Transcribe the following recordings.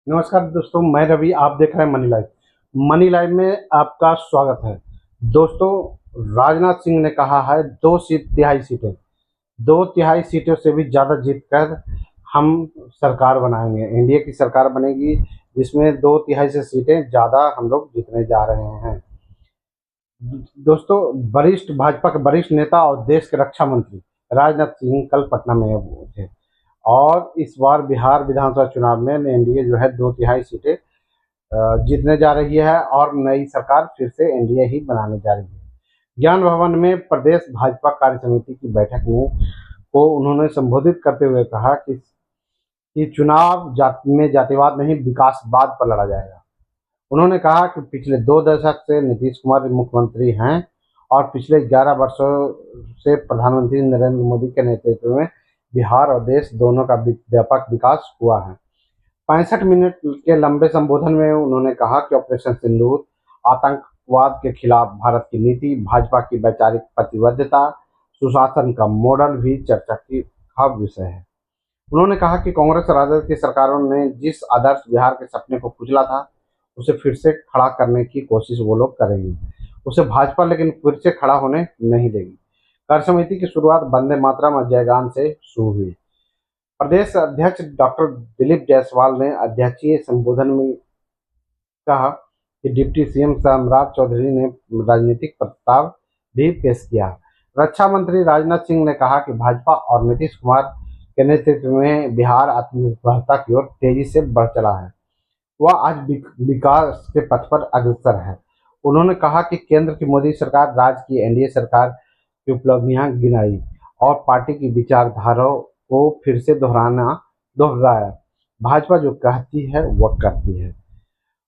नमस्कार दोस्तों, मैं रवि। आप देख रहे हैं मनी लाइव। मनी लाइव में आपका स्वागत है। दोस्तों, राजनाथ सिंह ने कहा है तिहाई सीटें, दो तिहाई सीटों से भी ज़्यादा जीत कर हम सरकार बनाएंगे। एनडीए की सरकार बनेगी जिसमें दो तिहाई से सीटें ज़्यादा हम लोग जीतने जा रहे हैं। दोस्तों, वरिष्ठ भाजपा के वरिष्ठ नेता और देश के रक्षा मंत्री राजनाथ सिंह कल पटना में थे और इस बार बिहार विधानसभा चुनाव में एनडीए जो है दो तिहाई सीटें जीतने जा रही है और नई सरकार फिर से एनडीए ही बनाने जा रही है। ज्ञान भवन में प्रदेश भाजपा कार्य समिति की बैठक में को उन्होंने संबोधित करते हुए कहा कि चुनाव में जातिवाद नहीं विकासवाद पर लड़ा जाएगा। उन्होंने कहा कि पिछले 2 दशक से नीतीश कुमार मुख्यमंत्री हैं और पिछले 11 वर्षों से प्रधानमंत्री नरेंद्र मोदी के नेतृत्व में बिहार और देश दोनों का व्यापक विकास हुआ है। 65 मिनट के लंबे संबोधन में उन्होंने कहा कि ऑपरेशन सिंदूर, आतंकवाद के खिलाफ भारत की नीति, भाजपा की वैचारिक प्रतिबद्धता, सुशासन का मॉडल भी चर्चा का विषय है। उन्होंने कहा कि कांग्रेस और राजद की सरकारों ने जिस आदर्श बिहार के सपने को कुचला था, उसे फिर से खड़ा करने की कोशिश वो लोग करेंगे। उसे भाजपा लेकिन फिर से खड़ा होने नहीं देगी। कार्य समिति की शुरुआत वंदे मातरम और जयगान से शुरू हुई। प्रदेश अध्यक्ष डॉक्टर दिलीप जायसवाल ने अध्यक्षीय संबोधन में कहा कि डिप्टी सीएम सम्राट चौधरी ने राजनीतिक प्रस्ताव भी पेश किया। रक्षा मंत्री राजनाथ सिंह ने कहा कि भाजपा और नीतीश कुमार के नेतृत्व में बिहार आत्मनिर्भरता की ओर तेजी से बढ़ चला है। वह आज विकास के पथ पर अग्रसर है। उन्होंने कहा कि केंद्र की मोदी सरकार राज्य की एनडीए सरकार की उपलब्धियां गिनाई और पार्टी की विचारधाराओं को फिर से दोहराया। भाजपा जो कहती है वह करती है,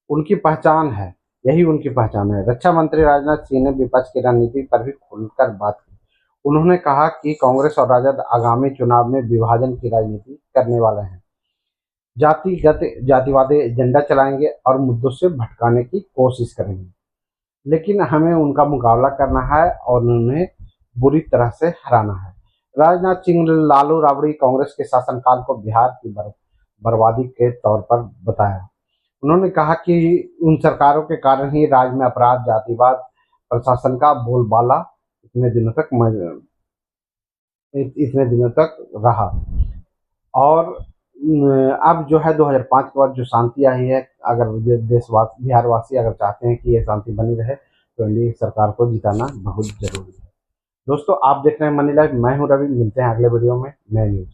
उनकी पहचान है, यही उनकी पहचान है। रक्षा मंत्री राजनाथ सिंह ने विपक्ष की रणनीति पर भी खुलकर बात की। उन्होंने कहा कि कांग्रेस और राजद आगामी चुनाव में विभाजन की राजनीति करने वाले हैं, जातिवादी एजेंडा चलाएंगे और मुद्दों से भटकाने की कोशिश करेंगे, लेकिन हमें उनका मुकाबला करना है और उन्हें बुरी तरह से हराना है। राजनाथ सिंह ने लालू राबड़ी कांग्रेस के शासनकाल को बिहार की बर्बादी के तौर पर बताया। उन्होंने कहा कि उन सरकारों के कारण ही राज्य में अपराध, जातिवाद, प्रशासन का बोलबाला इतने दिनों तक रहा और अब जो है 2005 के बाद जो शांति आई है, अगर देशवासी बिहारवासी अगर चाहते हैं कि ये शांति बनी रहे तो एनडीए सरकार को जिताना बहुत जरूरी है। दोस्तों, आप देख रहे हैं मनी लाइव। मैं हूं रवि। मिलते हैं अगले वीडियो में नए न्यूज।